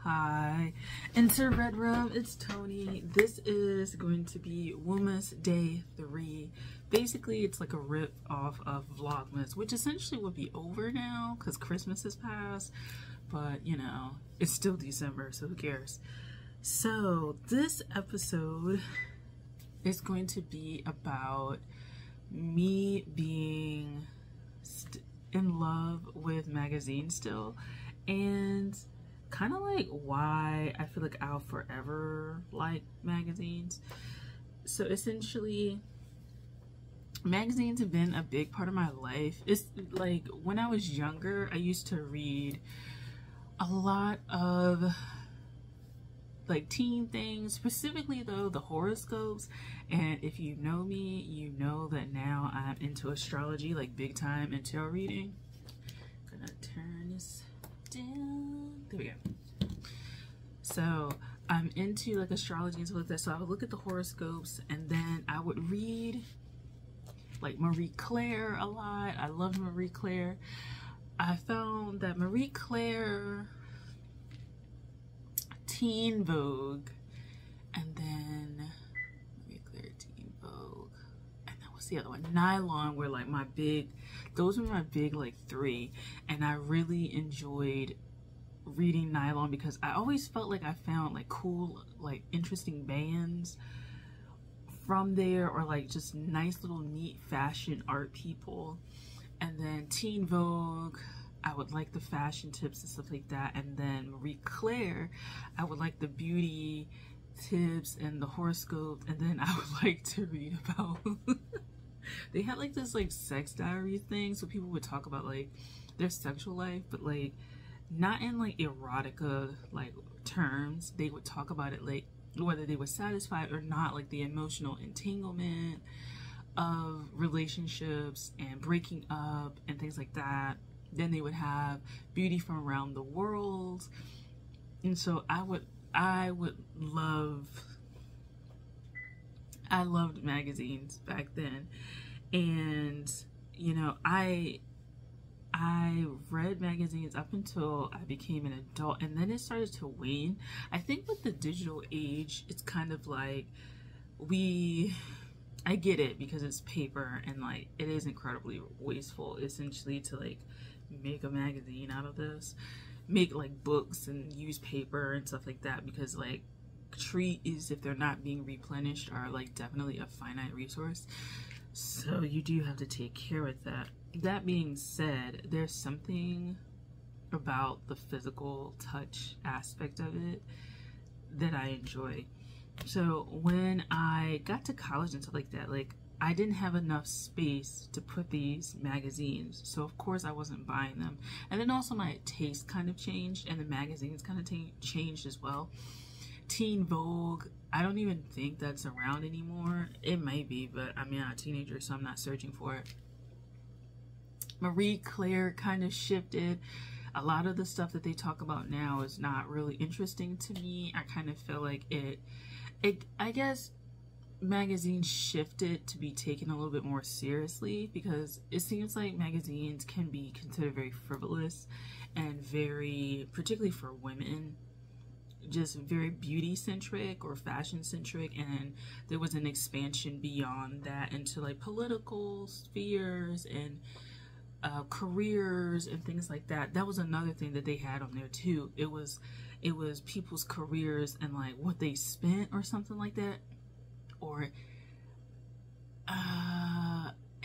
Hi, Enter Red Room, it's Tony. This is going to be Woomas Day 3. Basically, it's like a rip off of Vlogmas, which essentially would be over now because Christmas has passed. But, you know, it's still December, so who cares? So, this episode is going to be about me being in love with magazines still, and kind of like why I feel like I'll forever like magazines. So essentially, magazines have been a big part of my life. It's like when I was younger, I used to read a lot of like teen things, specifically though the horoscopes. And if you know me, you know that now I'm into astrology, like big time, and tarot reading. I'm gonna turn this down. There we go. So I'm into like astrology and stuff like that. So I would look at the horoscopes, and then I would read like Marie Claire a lot. I love Marie Claire. I found that Marie Claire, Teen Vogue, and then Marie Claire, Teen Vogue, and then what's the other one? Nylon were like my big, those were my big like three. And I really enjoyed reading Nylon because I always felt like I found like cool, like interesting bands from there, or like just nice little neat fashion art people. And then Teen Vogue, I would like the fashion tips and stuff like that. And then Marie Claire, I would like the beauty tips and the horoscope. And then I would like to read about they had like this like sex diary thing, so people would talk about like their sexual life, but like not in like erotica like terms. They would talk about it like whether they were satisfied or not, like the emotional entanglement of relationships and breaking up and things like that. Then they would have beauty from around the world. And so I loved magazines back then. And you know, I read magazines up until I became an adult, and then it started to wane. I think with the digital age, it's kind of like I get it because it's paper, and like it is incredibly wasteful essentially to like make a magazine out of this, make like books and use paper and stuff like that, because like trees, if they're not being replenished, are like definitely a finite resource. So you do have to take care of that. That being said, there's something about the physical touch aspect of it that I enjoy. So when I got to college and stuff like that, like I didn't have enough space to put these magazines, so of course I wasn't buying them. And then also my taste kind of changed, and the magazines kind of changed as well. Teen Vogue, I don't even think that's around anymore. It might be, but I mean, I'm a teenager, so I'm not searching for it. Marie Claire kind of shifted. A lot of the stuff that they talk about now is not really interesting to me. I kind of feel like I guess magazines shifted to be taken a little bit more seriously, because it seems like magazines can be considered very frivolous and very, particularly for women, just very beauty centric or fashion centric. And there was an expansion beyond that into like political spheres and careers and things like that. That was another thing that they had on there too. It was people's careers and like what they spent or something like that. Or it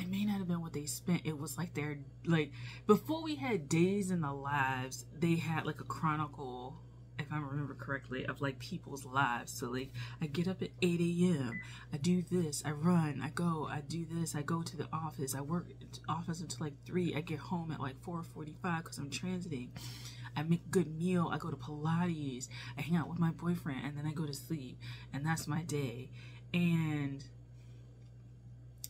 may not have been what they spent. It was like their, like before we had days in the lives, they had like a chronicle, if I remember correctly, of like people's lives. So like I get up at 8 a.m. I do this, I run, I go, I do this, I go to the office, I work at the office until like 3, I get home at like 4:45 because I'm transiting, I make a good meal, I go to Pilates, I hang out with my boyfriend, and then I go to sleep, and that's my day. And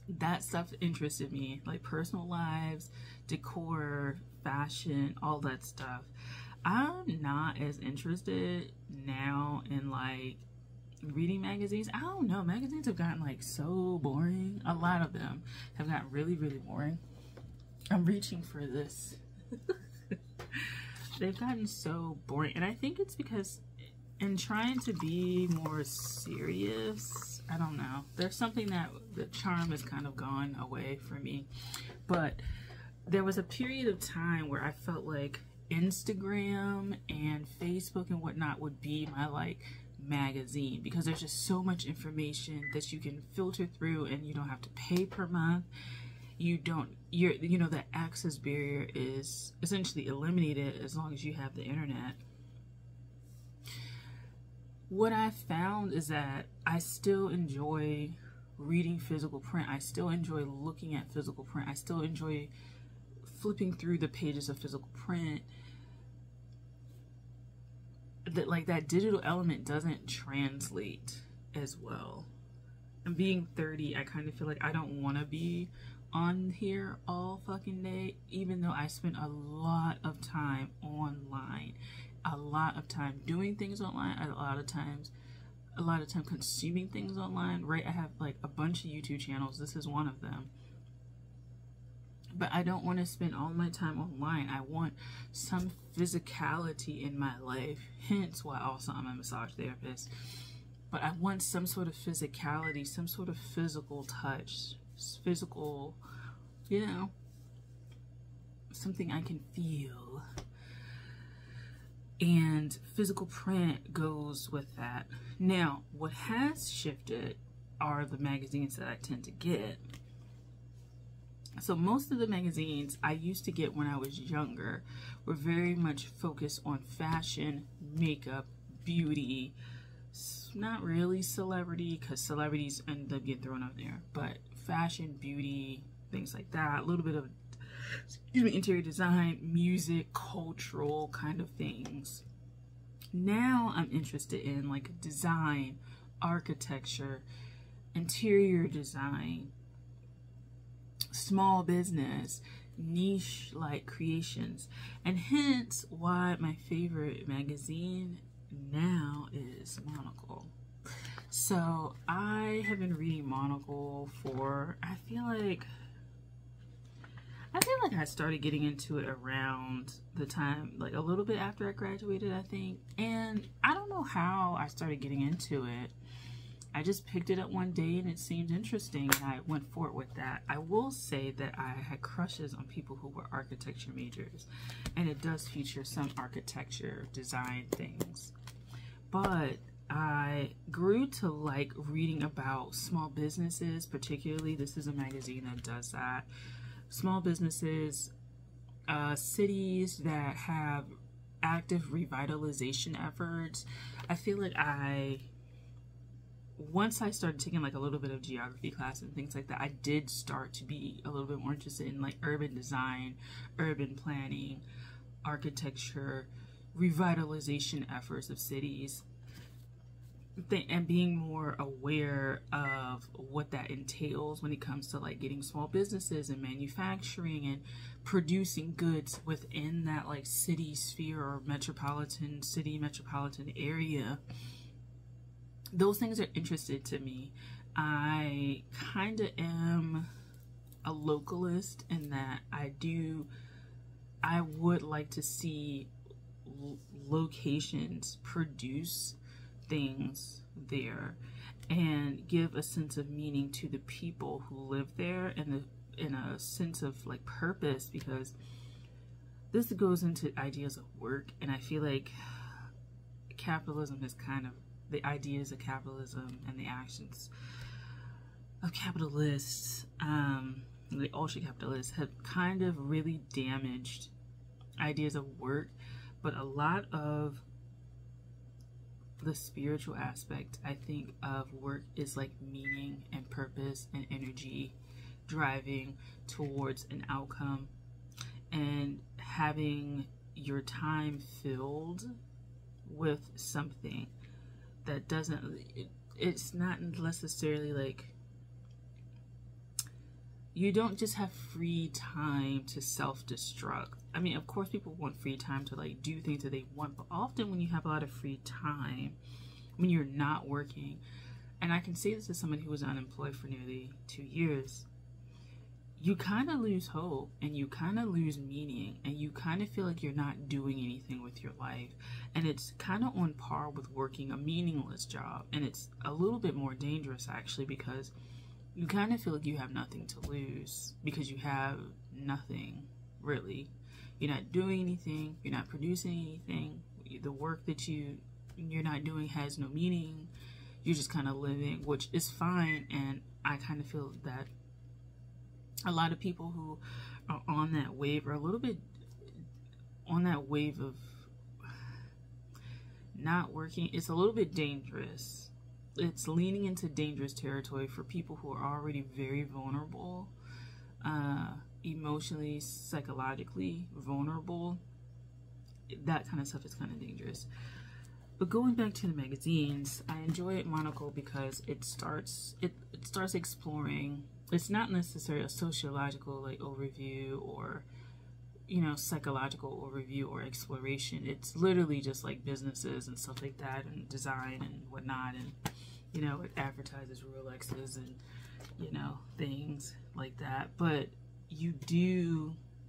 that stuff interested me, like personal lives, decor, fashion, all that stuff. I'm not as interested now in like reading magazines. I don't know, magazines have gotten like so boring. A lot of them have gotten really, really boring. I'm reaching for this. they've gotten so boring. And I think it's because in trying to be more serious, I don't know, there's something that the charm has kind of gone away for me. But there was a period of time where I felt like Instagram and Facebook and whatnot would be my like magazine, because there's just so much information that you can filter through and you don't have to pay per month. You know, the access barrier is essentially eliminated as long as you have the internet. What I found is that I still enjoy reading physical print. I still enjoy looking at physical print. I still enjoy flipping through the pages of physical print. That, like, that digital element doesn't translate as well. And being 30, I kind of feel like I don't want to be on here all fucking day, even though I spend a lot of time online, a lot of time doing things online, a lot of time consuming things online, right? I have like a bunch of YouTube channels. This is one of them. But I don't want to spend all my time online. I want some physicality in my life. Hence why also I'm a massage therapist. But I want some sort of physicality, some sort of physical touch, physical, you know, something I can feel. And physical print goes with that. Now, what has shifted are the magazines that I tend to get. So most of the magazines I used to get when I was younger were very much focused on fashion, makeup, beauty, not really celebrity, because celebrities end up getting thrown out there, but fashion, beauty, things like that, a little bit of, interior design, music, cultural kind of things. Now I'm interested in like design, architecture, interior design, small business, niche like creations, and hence why my favorite magazine now is Monocle. So I have been reading Monocle for, I feel like I started getting into it around the time, like a little bit after I graduated, I think. And I don't know how I started getting into it. I just picked it up one day and it seemed interesting and I went for it with that. I will say that I had crushes on people who were architecture majors, and it does feature some architecture design things. But I grew to like reading about small businesses, particularly. This is a magazine that does that. Small businesses, cities that have active revitalization efforts. I feel like once I started taking like a little bit of geography class and things like that, I did start to be a little bit more interested in like urban design, urban planning, architecture, revitalization efforts of cities, and being more aware of what that entails when it comes to like getting small businesses and manufacturing and producing goods within that like city sphere or metropolitan area. Those things are interesting to me. I kind of am a localist in that I would like to see locations produce things there and give a sense of meaning to the people who live there, and in a sense of like purpose, because this goes into ideas of work. And I feel like capitalism is kind of, the ideas of capitalism and the actions of capitalists, the ultra capitalists, have kind of really damaged ideas of work. But a lot of the spiritual aspect, I think, of work is like meaning and purpose and energy driving towards an outcome, and having your time filled with something that doesn't, it's not necessarily like, you don't just have free time to self-destruct. I mean, of course people want free time to like do things that they want, but often when you have a lot of free time, when you're not working, and I can say this as somebody who was unemployed for nearly 2 years, you kind of lose hope and you kind of lose meaning and you kind of feel like you're not doing anything with your life. And it's kind of on par with working a meaningless job. And it's a little bit more dangerous actually, because you kind of feel like you have nothing to lose because you have nothing really. You're not doing anything, you're not producing anything. The work that you're not doing has no meaning. You're just kind of living, which is fine. And I kind of feel that a lot of people who are on that wave are a little bit on that wave of not working. It's a little bit dangerous. It's leaning into dangerous territory for people who are already very vulnerable, emotionally, psychologically vulnerable. That kind of stuff is kind of dangerous. But going back to the magazines, I enjoy it, Monocle, because it starts exploring. It's not necessarily a sociological like overview or, you know, psychological overview or exploration. It's literally just like businesses and stuff like that, and design and whatnot, and you know, it advertises Rolexes and, you know, things like that. But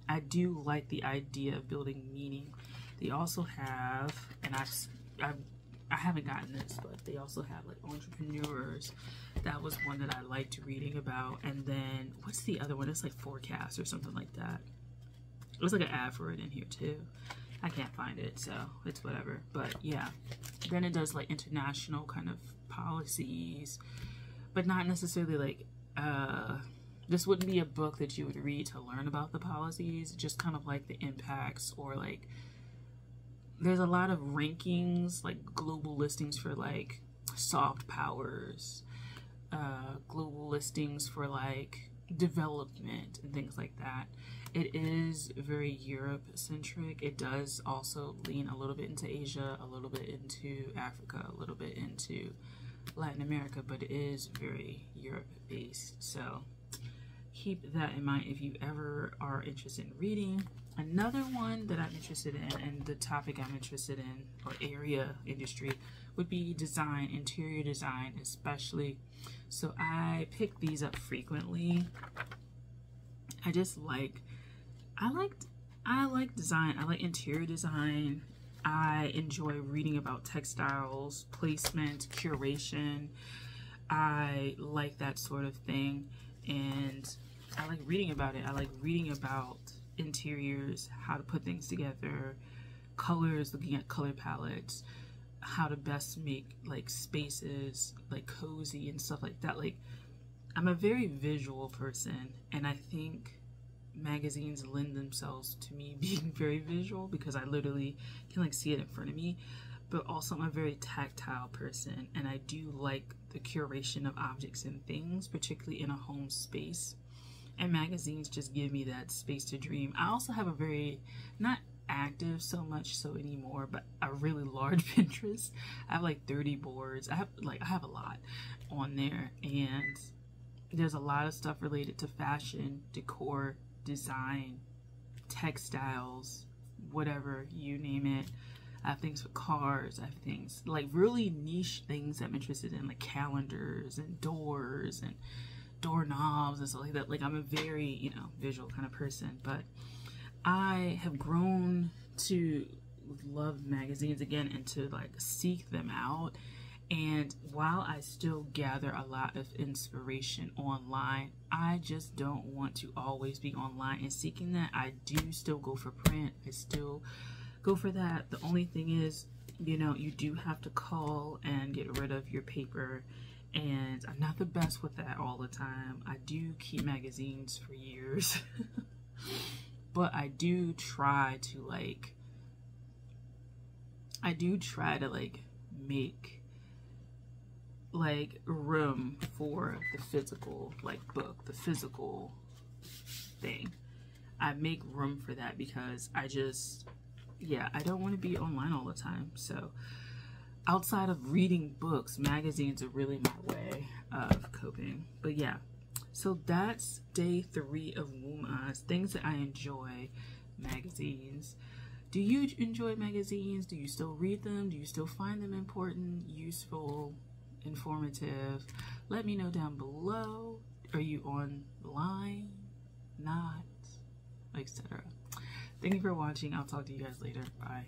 I do like the idea of building meaning. They also have, and I haven't gotten this, but they also have like entrepreneurs. That was one that I liked reading about. And then what's the other one? It's like forecast or something like that. There's like an ad for it in here too. I can't find it, so it's whatever. But yeah, then it does like international kind of policies, but not necessarily like this wouldn't be a book that you would read to learn about the policies, just kind of like the impacts, or like there's a lot of rankings, like global listings for like soft powers, global listings for like development and things like that. It is very Europe centric. It does also lean a little bit into Asia, a little bit into Africa, a little bit into Latin America, but it is very Europe based. So keep that in mind if you ever are interested in reading. Another one that I'm interested in, and the topic I'm interested in, or area industry, would be design, interior design especially. So I pick these up frequently. I like design. I like interior design. I enjoy reading about textiles, placement, curation. I like that sort of thing, and I like reading about it. I like reading about interiors, how to put things together, colors, looking at color palettes, how to best make like spaces like cozy and stuff like that. Like, I'm a very visual person, and I think magazines lend themselves to me being very visual because I literally can like see it in front of me. But also I'm a very tactile person, and I do like the curation of objects and things, particularly in a home space. And magazines just give me that space to dream. I also have a very, not active so much so anymore, but a really large Pinterest. I have like 30 boards. I have a lot on there, and there's a lot of stuff related to fashion, decor, design, textiles, whatever, you name it. I have things for cars. I have things like really niche things I'm interested in, like calendars and doors and doorknobs and stuff like that. Like, I'm a very, you know, visual kind of person, but I have grown to love magazines again and to like seek them out. And while I still gather a lot of inspiration online, I just don't want to always be online and seeking that. I do still go for print. I still go for that. The only thing is, you know, you do have to cull and get rid of your paper, and I'm not the best with that all the time. I do keep magazines for years, but I do try to like make like room for the physical like book, the physical thing. I make room for that because I don't want to be online all the time. So outside of reading books, magazines are really my way of coping. But yeah, so that's day 3 of WOMAS, things that I enjoy. Magazines. Do you enjoy magazines? Do you still read them? Do you still find them important, useful, informative? Let me know down below. Are you online? not, etc. Thank you for watching. I'll talk to you guys later. Bye.